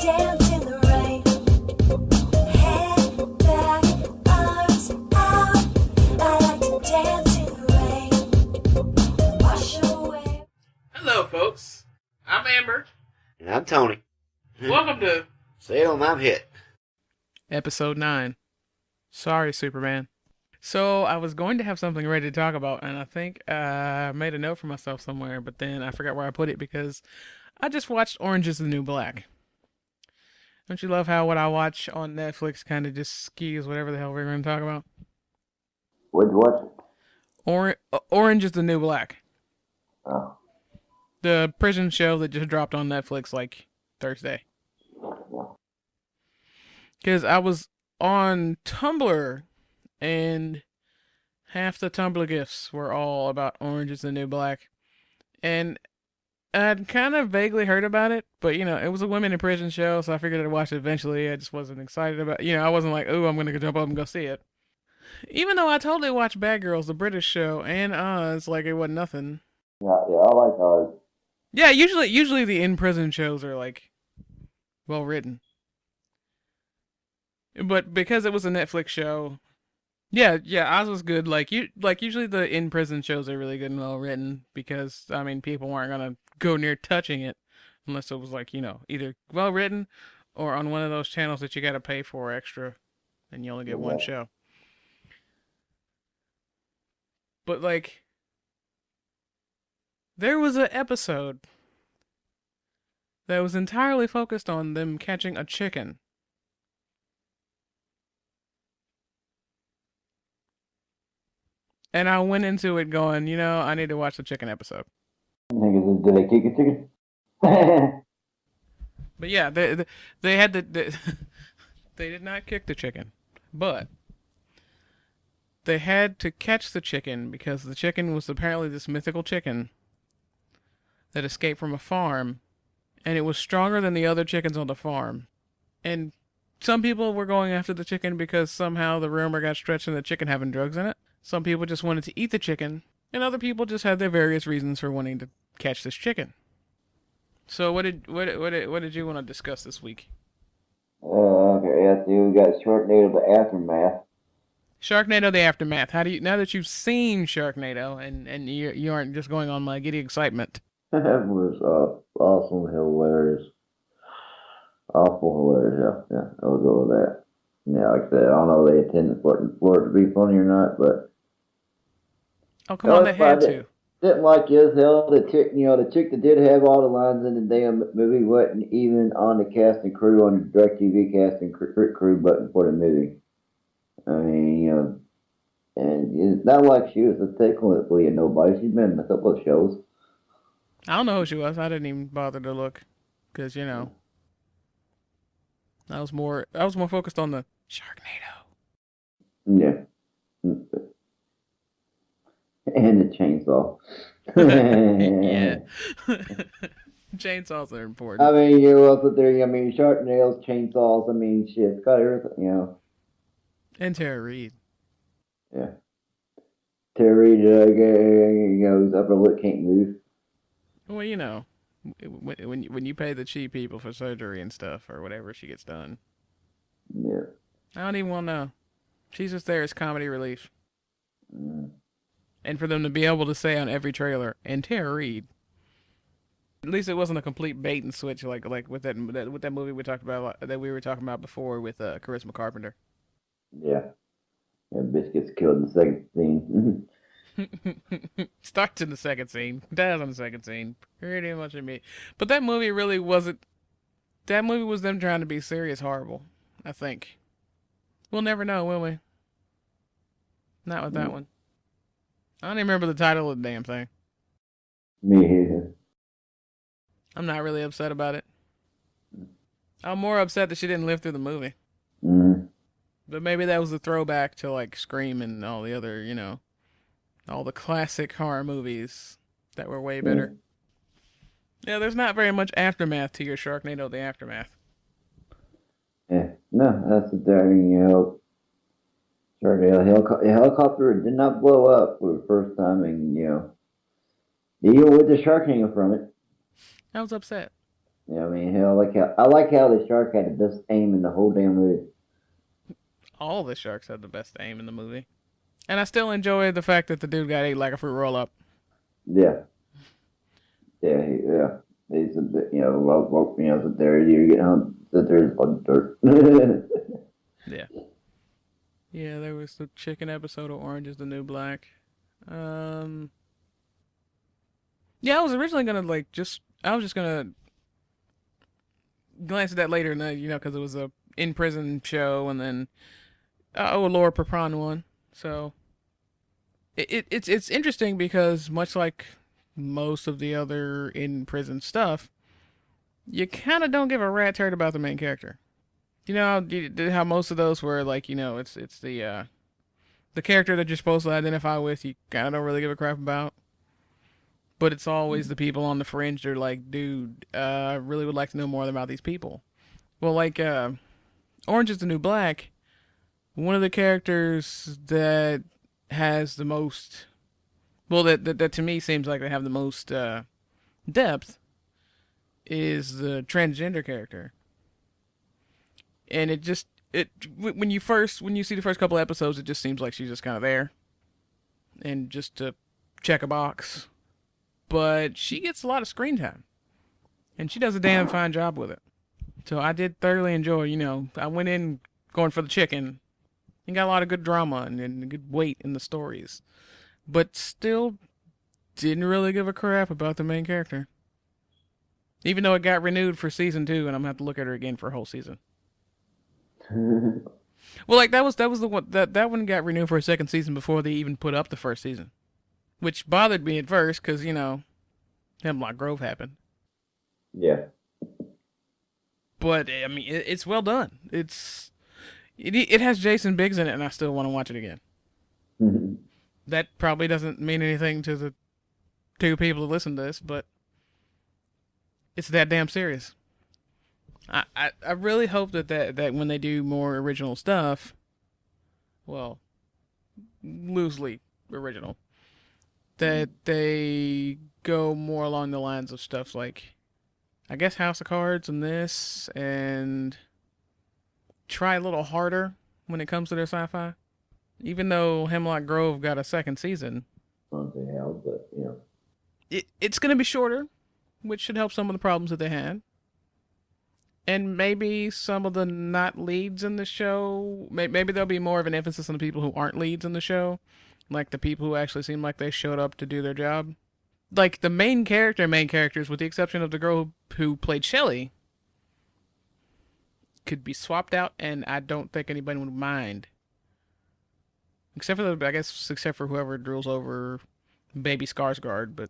dance in the rain. Head back, arms out. I like to dance in the rain. Wash away. Hello, folks. I'm Amber. And I'm Tony. Welcome to Salem, I'm hit. Episode 9. Sorry, Superman. So, I was going to have something ready to talk about, and I think I made a note for myself somewhere, but then I forgot where I put it because I just watched Orange is the New Black. Don't you love how what I watch on Netflix kind of just skews whatever the hell we're going to talk about? What'd you watch? Orange is the New Black. Oh. The prison show that just dropped on Netflix like Thursday. Because I was on Tumblr, and half the Tumblr gifs were all about Orange is the New Black. And I'd kind of vaguely heard about it, but, you know, it was a women in prison show, so I figured I'd watch it eventually. I just wasn't excited about it. You know, I wasn't like, ooh, I'm going to jump up and go see it. Even though I totally watched Bad Girls, the British show, and Oz, like it wasn't nothing. Yeah, I like Oz. Yeah, usually the in-prison shows are, like, well written. But because it was a Netflix show, yeah, Oz was good. Like usually the in-prison shows are really good and well written because, I mean, people weren't gonna go near touching it unless it was like, you know, either well written or on one of those channels that you gotta pay for extra and you only get one show. But like, there was an episode that was entirely focused on them catching a chicken. And I went into it going, you know, I need to watch the chicken episode. Niggas, did they kick a chicken? But yeah, they had they did not kick the chicken, but they had to catch the chicken because the chicken was apparently this mythical chicken that escaped from a farm, and it was stronger than the other chickens on the farm. And some people were going after the chicken because somehow the rumor got stretched in the chicken having drugs in it. Some people just wanted to eat the chicken, and other people just had their various reasons for wanting to catch this chicken. So what did you want to discuss this week? Okay, yeah, we got Sharknado the Aftermath. Sharknado the Aftermath. How do you, now that you've seen Sharknado and you aren't just going on my giddy excitement? That was awesome, hilarious. Awful hilarious, yeah, I'll go with that. Yeah, like I said, I don't know if they intended for it to be funny or not, but... Oh, come on, they had to. Didn't like as hell the chick that did have all the lines in the damn movie wasn't even on the cast and crew, on the DirecTV cast and crew button for the movie. I mean, you know, and it's not like she was a technically a nobody. She's been in a couple of shows. I don't know who she was. I didn't even bother to look, because, you know, I was more focused on the Sharknado. Yeah. And the chainsaw. Yeah. Chainsaws are important. I mean, you know, up there, I mean, shark nails, chainsaws, I mean, shit, it's got everything, you know. And Tara Reid. Yeah. Tara Reid, you know, his upper lip can't move. Well, you know, when you pay the cheap people for surgery and stuff, or whatever she gets done. Yeah. I don't even want to know. She's just there as comedy relief. Mm. And for them to be able to say on every trailer, and Tara Reid. At least it wasn't a complete bait and switch like with that movie we talked about that we were talking about before with Charisma Carpenter. Yeah. Yeah, bitch gets killed in the second scene. Starts in the second scene, dies in the second scene. Pretty much in me. But that movie really wasn't. That movie was them trying to be serious horrible, I think. We'll never know, will we? Not with that one. I don't even remember the title of the damn thing. Me either. I'm not really upset about it. I'm more upset that she didn't live through the movie. Mm. But maybe that was a throwback to like Scream and all the other, you know, all the classic horror movies that were way better. Yeah, there's not very much aftermath to your Sharknado the Aftermath. Yeah, no, that's the thing, you know. The helicopter did not blow up for the first time, and, you know, deal with the shark hanging from it. I was upset. Yeah, I mean, hell, I like how the shark had the best aim in the whole damn movie. All the sharks had the best aim in the movie. And I still enjoy the fact that the dude got ate like a fruit roll up. Yeah, yeah. He's a bit, that there you get home that there's like dirt. Yeah. Yeah, there was the chicken episode of Orange is the New Black. Um, yeah, I was originally gonna I was just gonna glance at that later, and because it was a in prison show, and then a Laura Prepon one. So it's interesting because much like most of the other in prison stuff, you kind of don't give a rat turd about the main character. You know how most of those were like it's the character that you're supposed to identify with. You kind of don't really give a crap about. But it's always the people on the fringe that are like, dude, I really would like to know more about these people. Well, like Orange is the New Black, one of the characters that has the most, well, that to me seems like they have the most depth is the transgender character. And when you see the first couple episodes, it just seems like she's just kind of there and just to check a box. But she gets a lot of screen time, and she does a damn fine job with it. So I did thoroughly enjoy. I went in going for the chicken, and got a lot of good drama and good weight in the stories, but still didn't really give a crap about the main character. Even though it got renewed for season 2, and I'm gonna have to look at her again for a whole season. Well, like that was the one that one got renewed for a second season before they even put up the first season, which bothered me at first because Hemlock Grove happened. Yeah. But I mean, it's well done. It has Jason Biggs in it, and I still want to watch it again. That probably doesn't mean anything to the 2 people that listen to this, but it's that damn serious. I really hope that when they do more original stuff, well, loosely original, that they go more along the lines of stuff like, I guess, House of Cards and this, and try a little harder when it comes to their sci-fi. Even though Hemlock Grove got a second season, I don't say how, but it's going to be shorter, which should help some of the problems that they had. And maybe some of the not leads in the show, maybe there'll be more of an emphasis on the people who aren't leads in the show, like the people who actually seem like they showed up to do their job. Like the main characters, with the exception of the girl who played Shelley, could be swapped out, and I don't think anybody would mind. Except for whoever drills over Baby Skarsgård, but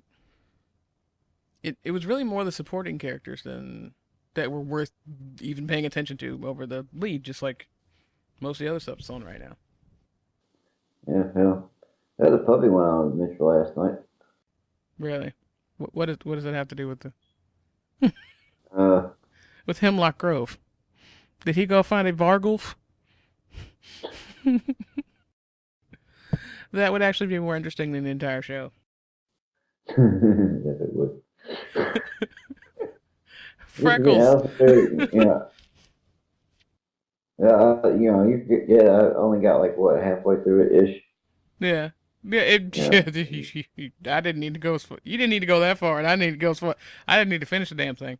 it was really more the supporting characters that were worth even paying attention to over the lead, just like most of the other stuff that's on right now. yeah, hell. There's a puppy went on with Mitchell last night. Really, what does that have to do with the Uh, with Hemlock Grove? Did he go find a Vargulf? That would actually be more interesting than the entire show. yes, it would. Freckles. Yeah. I only got like what halfway through it ish. Yeah. Yeah, I didn't need to go. You didn't need to go that far, and I didn't need to go as far. I didn't need to finish the damn thing.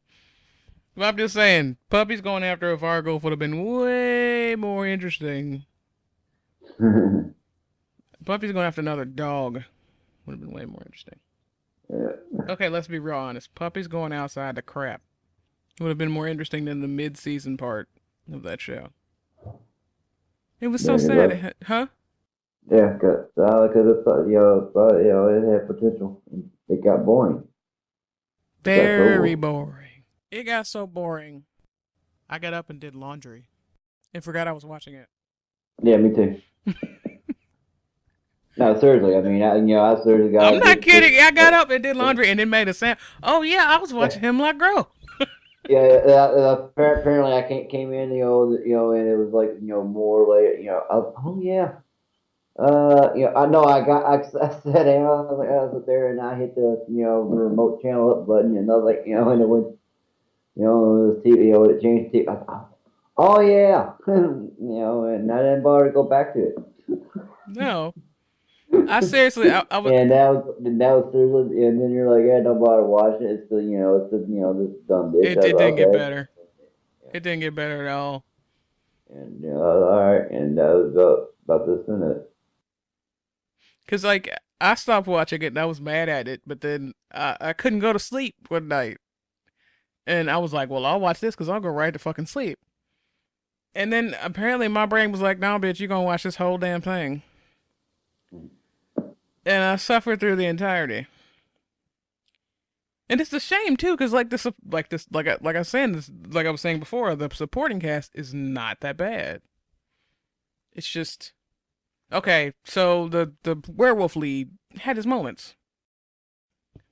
But I'm just saying, puppies going after a Vargulf would have been way more interesting. Puppies going after another dog would have been way more interesting. Yeah. Okay, let's be real honest. Puppies going outside to crap would have been more interesting than the mid-season part of that show. It was so sad, huh? Yeah, because it had potential. It got boring. Very boring. It got so boring. I got up and did laundry and forgot I was watching it. Yeah, me too. No, seriously. I mean, I seriously got. I'm not kidding. I got up and did laundry and then made a sound. Oh yeah, I was watching Hemlock Grove. Apparently I came in, and it was like, more late, oh yeah. I know I sat down, I was there, and I hit the, the remote channel up button, and I was like, and it went, It was TV, it changed TV. Oh yeah, and I didn't bother to go back to it. No, I seriously, I was. And now seriously, and then you're like, yeah, don't bother watching it. It's this dumb bitch. It didn't get Okay, better. It didn't get better at all. and all right, and that was about this minute. Cause like I stopped watching it and I was mad at it, but then I couldn't go to sleep one night, and I was like, well, I'll watch this because I'll go right to fucking sleep. And then apparently my brain was like, no, bitch, you gonna watch this whole damn thing. And I suffered through the entirety. And it's a shame too, because like I was saying this, like I was saying before, the supporting cast is not that bad. It's just okay. So the werewolf lead had his moments,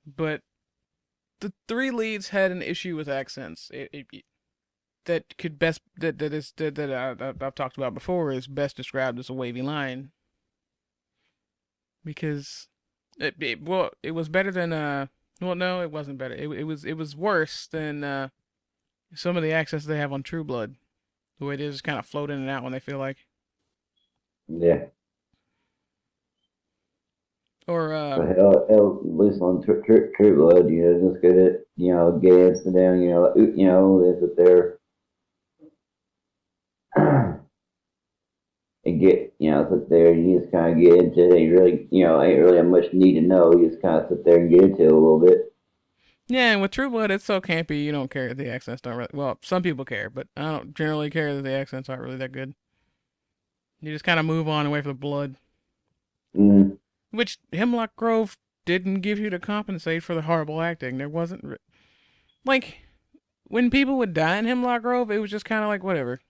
but the three leads had an issue with accents. That could best that I've talked about before is best described as a wavy line. Because it was better than well, no, it wasn't better. It was worse than some of the accents they have on True Blood. The way they just kind of float in and out when they feel like. Yeah. Or But hell, at least on True Blood, just good at dancing down, they sit there and get sit there and you just kind of get into it. Ain't really much need to know. You just kind of sit there and get into it a little bit. yeah, and with True Blood, it's so campy. You don't care if the accents don't really. Well, some people care, but I don't generally care that the accents aren't really that good. You just kind of move on away from the blood. Mm-hmm. Which Hemlock Grove didn't give you to compensate for the horrible acting. There wasn't like when people would die in Hemlock Grove, it was just kind of like whatever.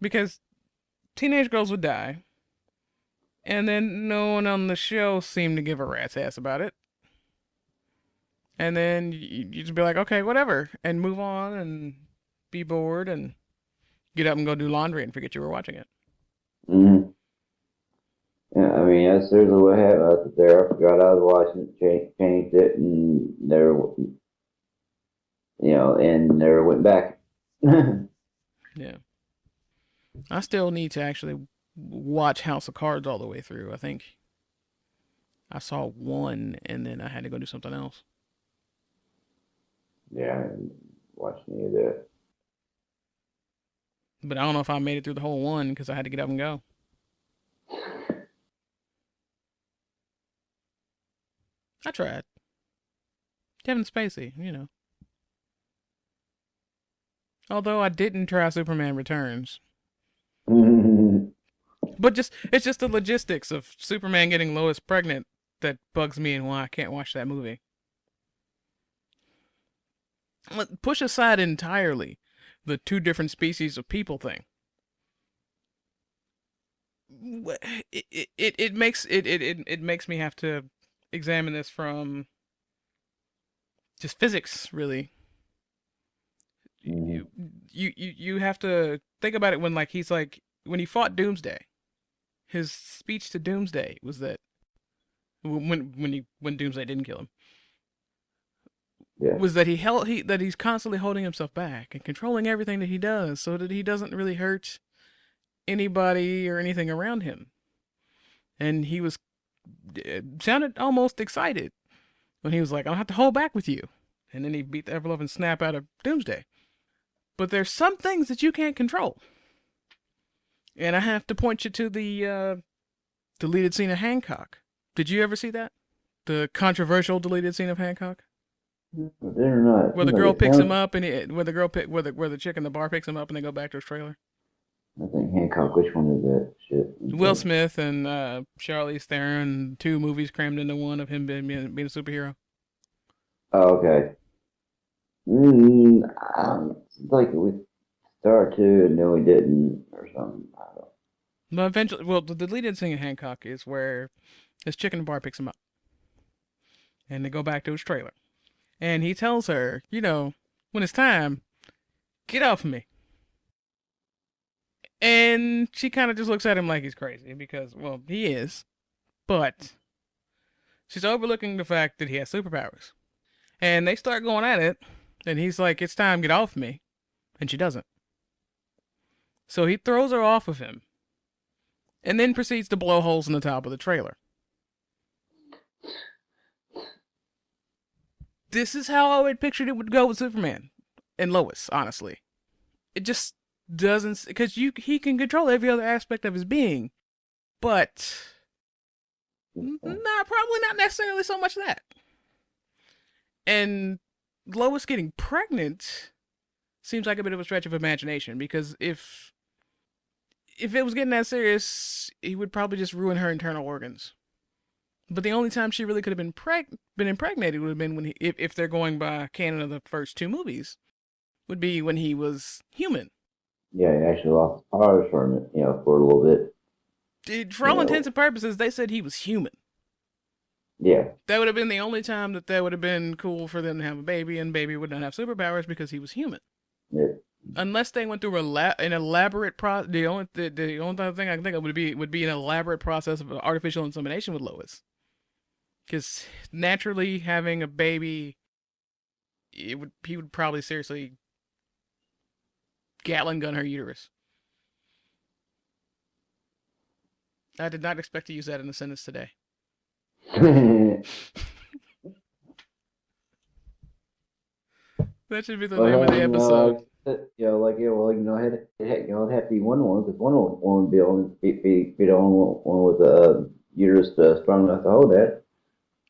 Because teenage girls would die, and then no one on the show seemed to give a rat's ass about it. And then you just be like, okay, whatever, and move on and be bored and get up and go do laundry and forget you were watching it. Mm-hmm. Yeah, I mean, that's seriously what happened. I was there. I forgot I was watching it, changed it, and never went back. Yeah. I still need to actually watch House of Cards all the way through. I think I saw one and then I had to go do something else. Yeah, I didn't watch any of that. But I don't know if I made it through the whole one because I had to get up and go. I tried. Kevin Spacey. Although I didn't try Superman Returns. But it's just the logistics of Superman getting Lois pregnant that bugs me and why I can't watch that movie. Push aside entirely the two different species of people thing. It makes me have to examine this from just physics, really. Mm-hmm. You have to think about it when when he fought Doomsday. His speech to Doomsday was that when Doomsday didn't kill him. Yeah. Was that that he's constantly holding himself back and controlling everything that he does so that he doesn't really hurt anybody or anything around him. And he sounded almost excited when he was like, "I don't have to hold back with you." And then he beat the ever-loving snap out of Doomsday. But there's some things that you can't control. And I have to point you to the deleted scene of Hancock. Did you ever see that? The controversial deleted scene of Hancock? They're not. Where the girl picks him up and where the chick in the bar picks him up and they go back to his trailer. I think Hancock. Which one is that? Shit. Will Smith and Charlize Theron, 2 movies crammed into one of him being a superhero. Oh, okay. Like we started to, and then we didn't, or something. I don't know. But eventually, well, the deleted scene of Hancock is where this chick in the bar picks him up, and they go back to his trailer, and he tells her, when it's time, get off of me. And she kind of just looks at him like he's crazy because, well, he is, but she's overlooking the fact that he has superpowers. And they start going at it, And he's like, it's time, get off me. And she doesn't. So he throws her off of him and then proceeds to blow holes in the top of the trailer. This is how I would pictured it would go with Superman and Lois, honestly. It just doesn't, because he can control every other aspect of his being, but probably not necessarily so much that. And Lois getting pregnant seems like a bit of a stretch of imagination, because if it was getting that serious, he would probably just ruin her internal organs. But the only time she really could have been impregnated would have been when if they're going by canon of the first two movies, would be when he was human. Yeah, he actually lost powers from it, for a little bit. For all intents and purposes, they said he was human. Yeah. That would have been the only time that would have been cool for them to have a baby, and baby would not have superpowers because he was human. Yeah. Unless they went through an elaborate process. The only thing I can think of would be an elaborate process of artificial insemination with Lois. Because naturally having a baby, he would probably seriously Gatling gun her uterus. I did not expect to use that in a sentence today. That should be the name of the episode. It'd have to be Wonder Woman, because Wonder Woman would be the only one with the uterus strong enough to hold that.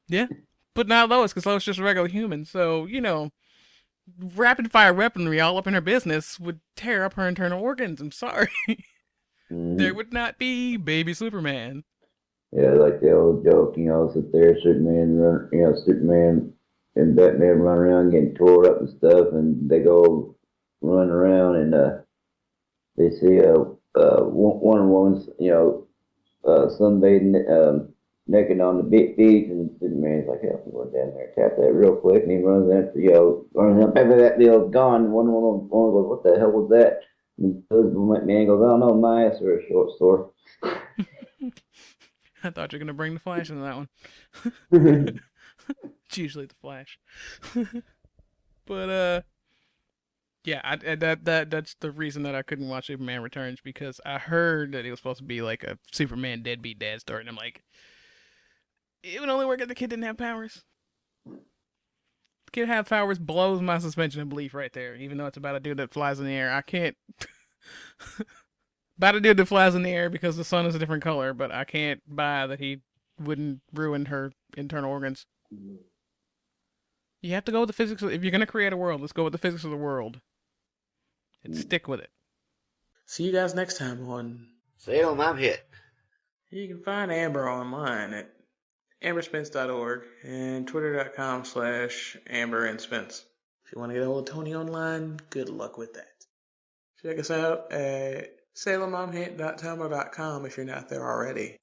Yeah, but not Lois, because Lois is just a regular human. So, rapid fire weaponry all up in her business would tear up her internal organs. I'm sorry. There would not be baby Superman. Yeah, like the old joke, sit there, Superman and Batman run around getting tore up and stuff, and they go run around and they see Wonder Woman's, sunbathing naked on the beach, and Superman's like, hell, I'm going down there, tap that real quick, and he runs after, runs up, after that deal's gone, and Wonder Woman goes, what the hell was that? And the husband man goes, oh no, my ass are a short store. I thought you were going to bring the Flash into that one. It's usually the Flash. But, yeah, that's the reason that I couldn't watch Superman Returns, because I heard that it was supposed to be like a Superman deadbeat dad story, and I'm like, it would only work if the kid didn't have powers. The kid have powers blows my suspension of belief right there, even though it's about a dude that flies in the air. I can't... About a dude that flies in the air because the sun is a different color, but I can't buy that he wouldn't ruin her internal organs. You have to go with the physics. If you're going to create a world, let's go with the physics of the world. And stick with it. See you guys next time on Salem, I'm hit. You can find Amber online at amberspence.org and twitter.com/amberandspence. If you want to get a hold of Tony online, good luck with that. Check us out at salemomhit.tumblr.com if you're not there already.